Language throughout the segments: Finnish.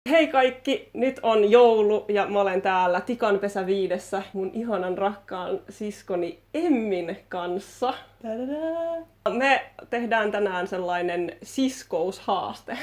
Hei kaikki, nyt on joulu ja mä olen täällä Tikanpesä 5 mun ihanan rakkaan siskoni Emmin kanssa. Me tehdään tänään sellainen siskoushaaste.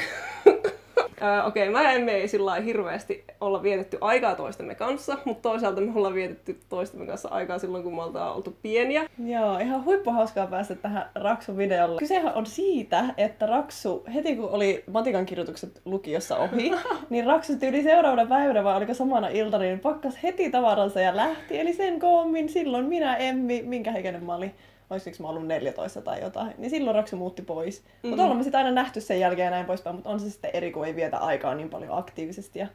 Okei, mä ja Emmi ei sillä lailla hirveästi olla vietetty aikaa toistemme kanssa, mutta toisaalta me ollaan vietetty toistemme kanssa aikaa silloin, kun me ollaan oltu pieniä. Joo, ihan huippuhauskaa päästä tähän Raksun videolle. Kysehän on siitä, että Raksu, heti kun oli matikan kirjoitukset lukiossa ohi, niin Raksu tyyli seuraavana päivänä, vai oliko samana iltana, niin pakkas heti tavaransa ja lähti. Eli sen koommin silloin minä, Emmi, minkä ikäinen mä olin, olisiko mä ollut 14 tai jotain, niin silloin Raksu muutti pois. Mutta ollaan me sitten aina nähty sen jälkeen ja näin poispäin, mutta on se sitten eri, kun ei vietä aikaa niin paljon aktiivisesti ja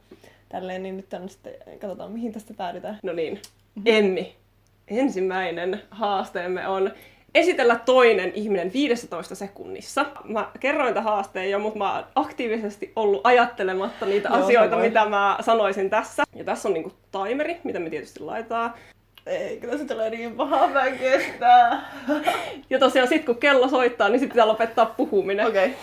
tälleen, niin nyt on sitten, katsotaan mihin tästä päädytään. No niin, Emmi, ensimmäinen haasteemme on esitellä toinen ihminen 15 sekunnissa. Mä kerroin tämän haasteen jo, mutta mä oon aktiivisesti ollut ajattelematta niitä asioita, mitä mä sanoisin tässä. Ja tässä on niinku timeri, mitä me tietysti laitetaan. Ei, kyllä se tulee niin pahaa, mä en kestää. Ja tosiaan sit kun kello soittaa, niin sitten pitää lopettaa puhuminen. Okei.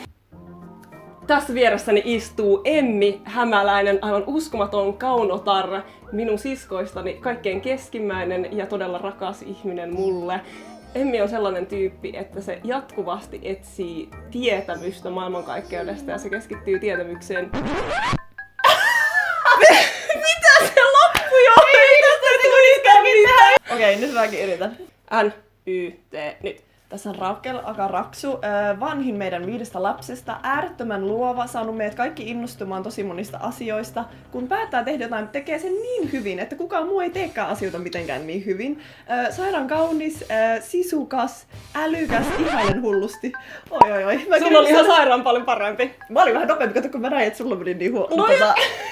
Tässä vieressäni istuu Emmi Hämäläinen, aivan uskomaton kaunotar, minun siskoistani kaikkein keskimmäinen ja todella rakas ihminen mulle. Emmi on sellainen tyyppi, että se jatkuvasti etsii tietämystä maailmankaikkeudesta ja se keskittyy tietämykseen. Mitä se loppui jo? Ei tästä tulikaan mitään! Okei, nyt mäkin yritän. N-Y-T, nyt. Tässä on Rakel, aka Raksu, vanhin meidän 5 lapsesta, äärettömän luova, saanut meidät kaikki innostumaan tosi monista asioista. Kun päättää tehdä jotain, tekee sen niin hyvin, että kukaan muu ei teekään asioita mitenkään niin hyvin. Sairaan kaunis, sisukas, älykäs, ihailen hullusti. Oi. Sulla oli ihan sairaan paljon parempi. Mä olin vähän nopeampi, kato kun mä näin, että sulla meni niin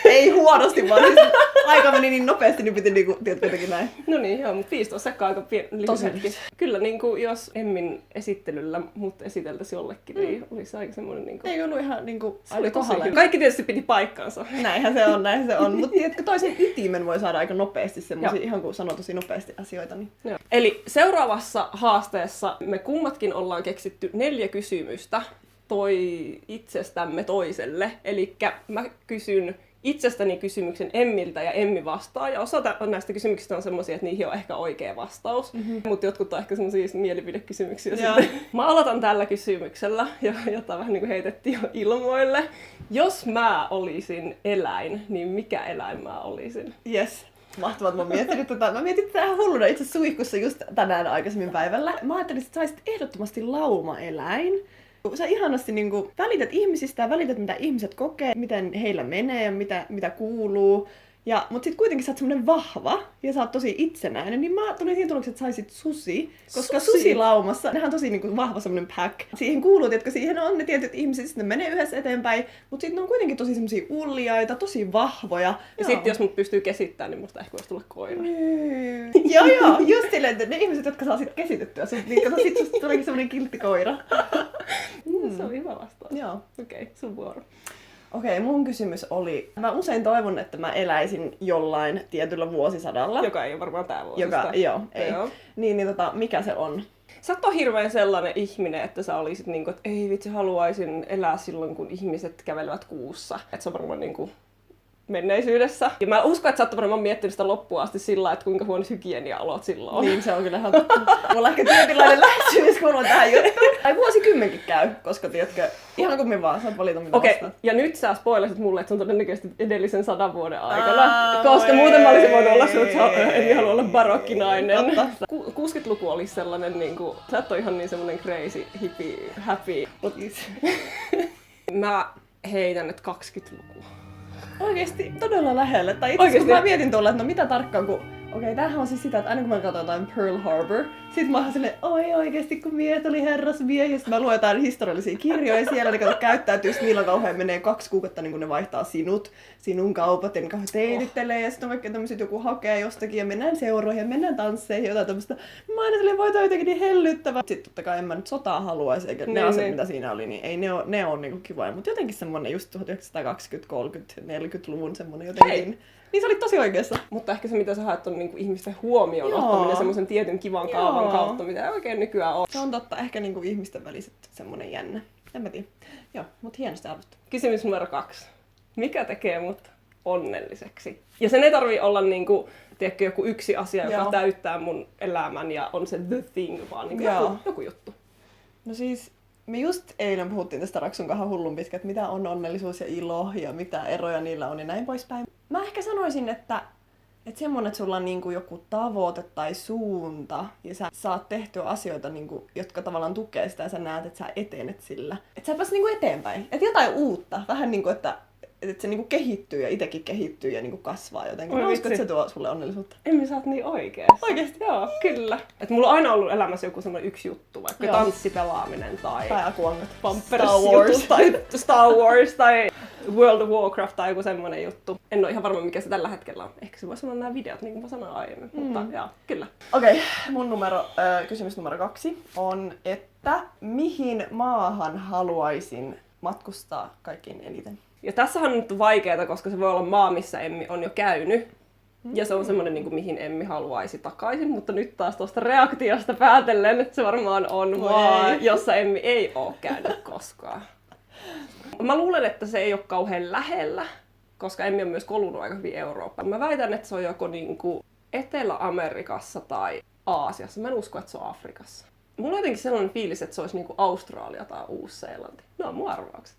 ei huonosti, vaan siis aika meni niin nopeasti, niin piti niinku, tiedät jotenkin näin. No niin, joo, mutta 15 sekkaa aika lyhyt hetki. Kyllä niinku, jos Emmin esittelyllä mut esiteltäisiin jollekin, niin olisi aika semmoinen niinku... Ei ollut ihan niinku aika kohdalleen. Kaikki tietysti piti paikkaansa. Näinhän se on. Mutta tiedätkö, toisen ytimen voi saada aika nopeasti semmoisia, ihan kun sanoo tosi nopeasti asioita. Niin. Joo. Eli seuraavassa haasteessa me kummatkin ollaan keksitty 4 kysymystä itsestämme toiselle. Elikkä mä kysyn itsestäni kysymyksen Emmiltä ja Emmi vastaa. Ja osa näistä kysymyksistä on semmosia, että niihin on ehkä oikea vastaus. Mutta jotkut on ehkä semmosia mielipidekysymyksiä. Mä aloitan tällä kysymyksellä, jota vähän niin kuin heitettiin jo ilmoille. Jos mä olisin eläin, niin mikä eläin mä olisin? Yes. Mahtavaa, mä mietin tätä. Mä mietin tätä ihan hulluna itse suihkussa just tänään aikaisemmin päivällä. Mä ajattelin, että sä olisit ehdottomasti laumaeläin. Sä ihanasti niin välität ihmisistä ja välität, mitä ihmiset kokee, miten heillä menee ja mitä kuuluu. Mutta sitten kuitenkin sä oot semmonen vahva ja sä oot tosi itsenäinen, niin mä tulin siihen tulokseen, että saisit susi. Koska susilaumassa, nehän on tosi niin vahva semmonen pack. Siihen kuuluu, että siihen on ne tietyt ihmiset, ne menee yhdessä eteenpäin, mutta sitten ne on kuitenkin tosi semmosia uljaita, tosi vahvoja. Ja sitten jos mut pystyy kesittämään, niin musta ehkä voisi tulla koira. Joo, just silleen, että ne ihmiset, jotka saa sit kesitettyä, sit susta tuleekin semmonen kiltti koira. Se on hyvä vastaus. Joo. Okei, sun vuoro. Okei, mun kysymys oli, mä usein toivon, että mä eläisin jollain tietyllä vuosisadalla. Joka ei ole varmaan tää vuosista. Ei. Niin, mikä se on? Sä oot hirveän sellainen ihminen, että sä olisit niinku, että ei vitsi, haluaisin elää silloin, kun ihmiset kävelevät kuussa. Että se on varmaan niinku menneisyydessä. Ja mä uskon, että sä oot varmaan miettinyt sitä loppuun asti sillä, että kuinka huono hygienia-olot silloin. Niin, se on kyllä ihan totta. Mulla ehkä tietynlainen lähestymiskulma tähän juttuun. Tai vuosikymmenkin käy, koska tiedätkö, ihan kummin vaan, saat valita mitä vastaan. Ja nyt sä spoilasit mulle, että se on todennäköisesti edellisen 100 vuoden aikana. Koska muuten mä olisin voinut olla se, että en halua olla barokkinainen. 60-luku oli sellainen, niinku, sä et ole ihan niin semmonen crazy, hippie, happy. Mä heitän, että 20-lukua. Oikeesti todella lähellä. Tai itse asiassa kun mä mietin tuolla, että no mitä tarkkaan, kun tämähän on siis sitä, että aina kun mä katson jotain Pearl Harbor, sit mä oon silleen, oi oikeesti kun miehet oli herrasmiehiä, ja sit mä luen jotain historiallisia kirjoja siellä, niin käyttäytyy, niillä kauhean menee 2 kuukautta, niin kun ne vaihtaa sinun kaupat, ja ne kauhean teidittelee, ja sit on vaikka tämmöset joku hakee jostakin, ja mennään seuroihin, ja mennään tansseihin, ja jotain tämmöstä. Mä aina silleen, voi toi jotenkin niin hellyttävää. Sit totta kai en mä nyt sotaa haluaisi, eikä ne asiat, mitä siinä oli, niin ei ne on niinku kivoja, mutta jotenkin semmonen just 1920, 30, 40-luvun semmonen jotenkin. Niin sä olit tosi oikeassa. Mutta ehkä se, mitä sä haet, on niinku ihmisten huomioon ottaminen semmoisen tietyn kivan kaavan kautta, mitä ei oikein nykyään ole. Se on totta. Ehkä niinku ihmisten väliset semmonen jännä. En mä tiedä. Joo, mut hienosti aloittaa. Kysymys numero 2. Mikä tekee mut onnelliseksi? Ja sen ei tarvii olla niinku, tiedätkö, joku yksi asia, joka Joo. täyttää mun elämän ja on se the thing, vaan niinku joku juttu. No siis, me just eilen puhuttiin tästä Raksun kanssa hullun pitkä, että mitä on onnellisuus ja ilo ja mitä eroja niillä on ja näin poispäin. Mä ehkä sanoisin, että semmonen, että sulla on niinku joku tavoite tai suunta ja sä saat tehtyä asioita, niinku, jotka tavallaan tukee sitä ja sä näet, että sä etenet sillä. Että sä pääset niinku eteenpäin. Että jotain uutta. Vähän niinku, että se niinku kehittyy ja itekin kehittyy ja niinku kasvaa jotenkin. Mä uskon, että se tuo sulle onnellisuutta. Emmi, sä oot niin oikeesti. Oikeesti? Joo, kyllä. Et mulla on aina ollut elämässä joku semmoinen yksi juttu, vaikka Joo. tanssipelaaminen tai Akuangat. Pampers-jutut tai Star Wars tai World of Warcraft tai joku semmoinen juttu. En ole ihan varma, mikä se tällä hetkellä on. Ehkä se voisi olla nämä videot, niin kuin mä sanoin aiemmin. Mutta joo, kyllä. Okei, mun kysymys numero 2 on, että mihin maahan haluaisin matkustaa kaikkein eniten? Ja tässähän on nyt vaikeaa, koska se voi olla maa, missä Emmi on jo käynyt. Ja se on semmoinen, niin kuin, mihin Emmi haluaisi takaisin. Mutta nyt taas tuosta reaktiosta päätellen se varmaan on maa, jossa Emmi ei ole käynyt koskaan. Mä luulen, että se ei ole kauhean lähellä, koska Emmi on myös kolunut aika hyvin Eurooppaan. Mä väitän, että se on joko niin kuin Etelä-Amerikassa tai Aasiassa. Mä en usko, että se on Afrikassa. Mulla on jotenkin sellainen fiilis, että se olisi niin kuin Australia tai Uusi-Seelanti. Ne on mun arvaukset.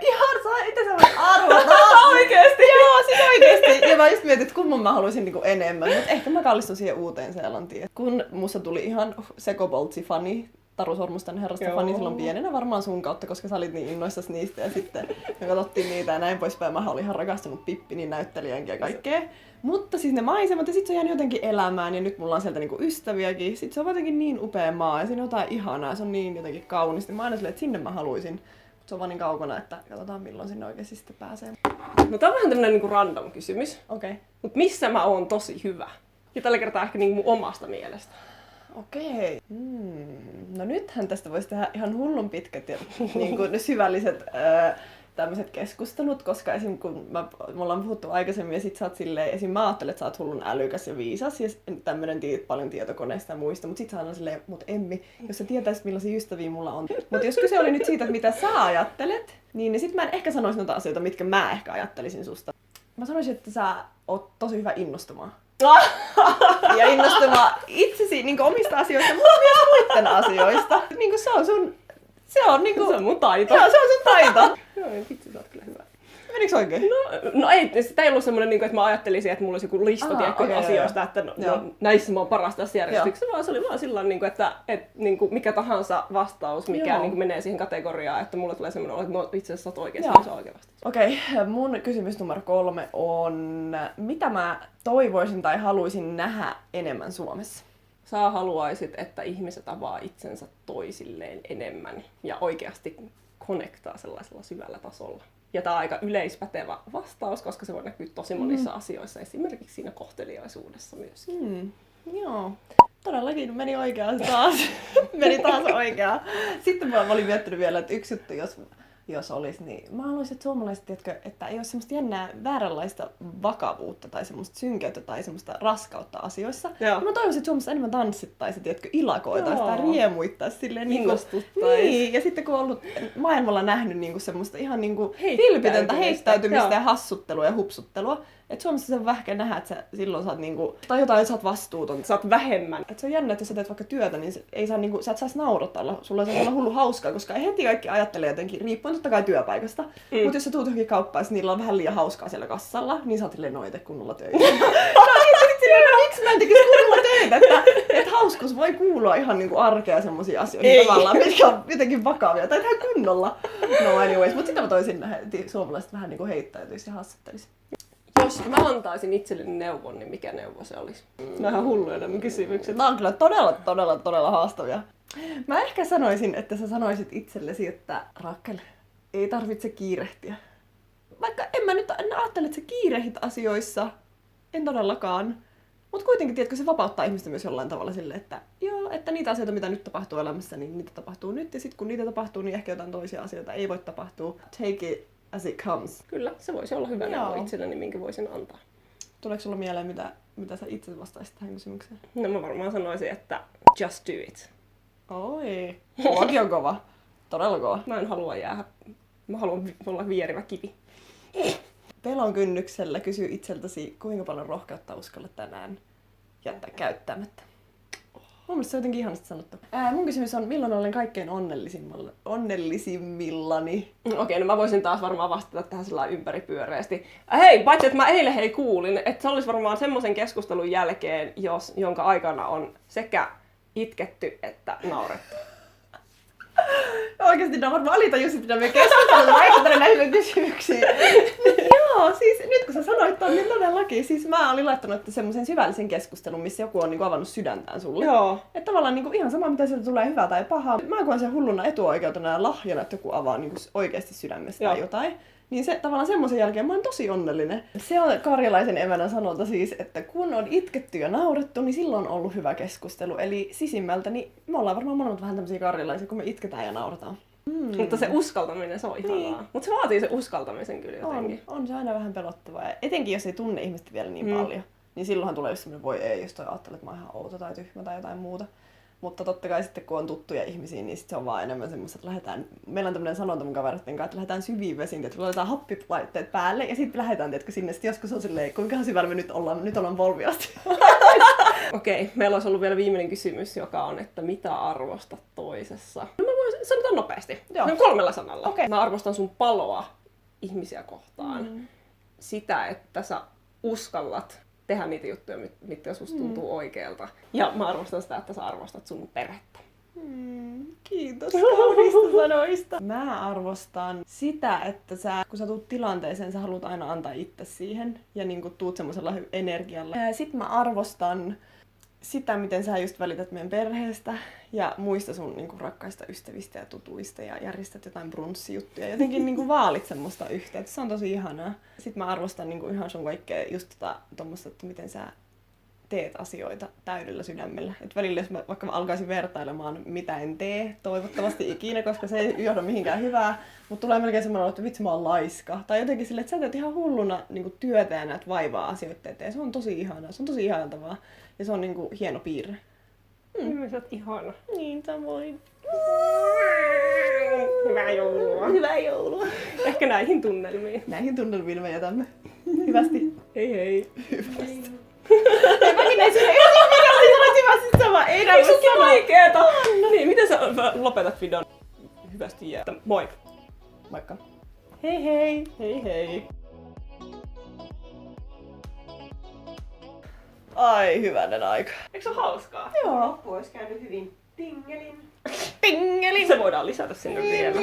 Ihan saa itse sellainen arvota. Oikeesti? Joo, siis oikeesti. Ja mä just mietin, että kumman mä haluaisin niinku enemmän. Mutta ehkä mä kallistun siihen Uuteen-Seelantiin. Kun musta tuli ihan Sekoboltsi-fani, Taru Sormustan herrasta fani silloin pienenä varmaan sun kautta, koska sä olit niin innoissas niistä. Ja sitten me katsottiin niitä ja näin poispäin. Mä olin ihan rakastunut Pippinin näyttelijänkin ja kaikkea. Mutta siis ne maisemat ja sit se on jäänyt jotenkin elämään ja nyt mulla on sieltä niinku ystäviäkin. Sit se on jotenkin niin upea maa ja siinä on jotain ihanaa. Se on niin jotenkin kaunista. Mä aina silleen, että sinne mä haluaisin. Se on vaan niin kaukana, että katsotaan milloin sinne oikeasti sitten pääsee. No tää on vähän tämmönen niinku random kysymys. Okei. Mut missä mä oon tosi hyvä? Ja tällä kertaa ehkä niinku mun omasta mielestä. Okei. No nythän tästä voisi tehdä ihan hullun pitkät ja niin kuin syvälliset tämmöiset keskustelut, koska esim. Kun me ollaan puhuttu aikaisemmin ja sit sä oot silleen, esim. Mä ajattelen, että sä oot hullun älykäs ja viisas ja tämmönen tiedät paljon tietokoneista ja muista, mut sit sä aina silleen, mut Emmi, jos sä tietäisit millaisia ystäviä mulla on. Mut jos kyse oli nyt siitä, että mitä sä ajattelet, niin sit mä en ehkä sanoisi noita asioita, mitkä mä ehkä ajattelisin susta. Mä sanoisin, että sä oot tosi hyvä innostumaan. Ja innostumaan itsesi niin omista asioista, mutta myös muiden asioista. Niin se on sun... Se on mun taito. Joo, se on sun taito. Joo, vitsi, sä oot kyllä hyvä. Menikö oikein? No ei, sitä ei ollut semmoinen, että mä ajattelisin, että mulla olisi joku lista asioista, että näissä mä oon paras tässä järjestyksessä, vaan se oli vaan sillä että mikä tahansa vastaus, mikä menee siihen kategoriaan, että mulla tulee semmoinen, että no itse asiassa sä oot oikein, se on oikein vastaus. Okei, mun kysymys numero 3 on, mitä mä toivoisin tai haluaisin nähdä enemmän Suomessa? Sä haluaisit, että ihmiset avaa itsensä toisilleen enemmän ja oikeasti connectaa sellaisella syvällä tasolla. Ja tää on aika yleispätevä vastaus, koska se voi näkyä tosi monissa asioissa, esimerkiksi siinä kohteliaisuudessa myös. Joo, todellakin meni oikeaan taas. Meni taas oikeaan. Sitten mä olin miettinyt vielä, että yksi juttu, jos olisi, niin mä haluaisin, että suomalaiset, tiedätkö, että ei ole semmoista jännää vääränlaista vakavuutta tai semmoista synkeyttä tai semmoista raskautta asioissa. Ja mä toivoisin, että Suomessa enemmän tanssittaisiin, tiedätkö, ilakoitaisiin tai riemuittaisiin silleen niin, ja sitten kun on ollut maailmalla nähnyt niinku semmoista ihan niinku vilpitöntä heittäytymistä ja hassuttelua ja hupsuttelua, että Suomessa se on vähkä nähdä, että sä silloin saat niinku, tai jotain, sä oot vastuuton, sä oot vähemmän. Et se on jännä, että jos sä teet vaikka työtä, niin ei saa niinku, sä et saisi nauratella, sulla on olla hullu hauskaa, koska ei heti kaikki ajattele jotenkin, riippuen totta kai työpaikasta. Mutta jos sä tuut johonkin kauppaan, ja niillä on vähän liian hauskaa siellä kassalla, niin sä oot silleen, no ite kunnolla töitä. Miksi mä en tekisi kunnolla töitä? Että hauskuus voi kuulua ihan niinku arkea ja semmosia asioita tavallaan, mitkä on jotenkin vakavia, tai tehdään kunnolla. No anyways, mutta sitä mä toisin nähdä, että suomalaiset vähän niinku heittäytyisi ja hassattelisi. Jos mä antaisin itselleni neuvon, niin mikä neuvo se olisi? Nämä ihan hulluja nämä kysymykset. Nämä on kyllä todella haastavia. Mä ehkä sanoisin, että sä sanoisit itsellesi, että Rakel, ei tarvitse kiirehtiä. Vaikka en ajattele, että sä kiirehdit asioissa, en todellakaan. Mutta kuitenkin, tiedätkö, se vapauttaa ihmistä myös jollain tavalla sille, että joo, että niitä asioita, mitä nyt tapahtuu elämässä, niin niitä tapahtuu nyt. Ja sitten kun niitä tapahtuu, niin ehkä jotain toisia asioita ei voi tapahtua. Take it as it comes. Kyllä, se voisi olla hyvä neuvo itselleni, minkä voisin antaa. Tuleeko sulla mieleen, mitä sä itse vastaisit tähän kysymykseen? No mä varmaan sanoisin, että just do it. Oi, tuokin on kova. Todella kova. Mä haluan olla vierivä kivi. Pelon kynnyksellä kysy itseltäsi, kuinka paljon rohkeutta uskallat tänään jättää käyttämättä. Mun mielestä se on jotenkin ihanasti sanottu. Mun kysymys on, milloin olen kaikkein onnellisimmillani? Okei, no mä voisin taas varmaan vastata tähän sellainen ympäripyöreästi. Hei, paitsi että mä eilen kuulin, että se olisi varmaan semmoisen keskustelun jälkeen, jonka aikana on sekä itketty että naurettu. Oikeesti ne on varmaan alitajuiset, mitä me keskustellaan vaikka näille kysymyksiin. Joo, siis nyt kun sä sanoit ton, niin todellakin. Siis mä olin laittanut semmoisen syvällisen keskustelun, missä joku on niinku avannut sydäntään sulle. Joo. Että tavallaan niinku ihan sama, mitä sieltä tulee, hyvää tai pahaa. Mä koen sen hulluna etuoikeutena ja lahjana, että joku avaa niinku oikeasti sydämestä tai jotain. Niin se tavallaan semmoisen jälkeen mä oon tosi onnellinen. Se on karjalaisen emänän sanonta siis, että kun on itketty ja naurettu, niin silloin on ollut hyvä keskustelu. Eli sisimmältä, niin me ollaan varmaan molemmat vähän tämmöisiä karjalaisia, kun me itketään ja naurataan. Mutta se uskaltaminen, se on ihanaa. Niin. Mutta se vaatii se uskaltamisen kyllä jotenkin. On se aina vähän pelottavaa. Ja etenkin jos ei tunne ihmistä vielä niin paljon, niin silloinhan tulee just semmoinen, voi ei, jos toi ajattelee, että mä oon ihan outo tai tyhmä tai jotain muuta. Mutta totta kai sitten kun on tuttuja ihmisiä, niin sit se on vaan enemmän semmoista, että lähdetään, meillä on tämmöinen sanonta mun kavereiden kanssa, että lähdetään syviin vesiin, että laitetaan happilaitteet päälle ja sitten lähdetään, tiedätkö, sinne. Sitten joskus on silleen, kuinka syvällä me nyt ollaan volviasti. Okei, meillä olisi ollut vielä viimeinen kysymys, joka on, että mitä arvostat toisessa? No mä voin sanoa nopeasti. Joo. No 3 sanalla. Okei. Mä arvostan sun paloa ihmisiä kohtaan. Sitä, että sä uskallat tehdä niitä juttuja, mitkä susta tuntuu oikealta. Ja mä arvostan sitä, että sä arvostat sun perhettä. Kiitos kaunista sanoista. Mä arvostan sitä, että kun sä tuut tilanteeseen, sä haluat aina antaa itse siihen ja niinku tuut semmoisella energialla. Sitten mä arvostan sitä, miten sä just välität meidän perheestä ja muista sun niinku rakkaista ystävistä ja tutuista ja järjestät jotain brunssijuttuja. Jotenkin niinku vaalit semmoista yhteyttä. Se on tosi ihanaa. Sitten mä arvostan niinku ihan sun kaikkea just tommoista, että miten sä teet asioita täydellä sydämellä. Et välillä jos mä vaikka alkaisin vertailemaan, mitä en tee, toivottavasti ikinä, koska se ei johda mihinkään hyvää, mutta tulee melkein semmoinen, että vitsi mä oon laiska. Tai jotenkin silleen, että sä teet ihan hulluna niin työtä ja näet vaivaa asioita eteen. Se on tosi ihanaa, se on tosi ihantavaa ja se on niin kuin hieno piirre. Sä oot ihana. Niin, samoin. Hyvää joulua. Hyvää joulua. Ehkä näihin tunnelmiin. Näihin tunnelmiin me jätämme. Hyvästi. Hei hei. Hyvästi. Mäkin näin sinne sanoit sama. Ei näin voi sanoa. Vaikeeta? Niin, miten sä lopetat videon? Hyvästi jää. Moi. Moikka. Hei hei. Hei hei. Ai hyvänen aika. Eikö se ole hauskaa? Joo. Loppu olisi käynyt hyvin tingelin. Tingelin. Se voidaan lisätä sinne vielä.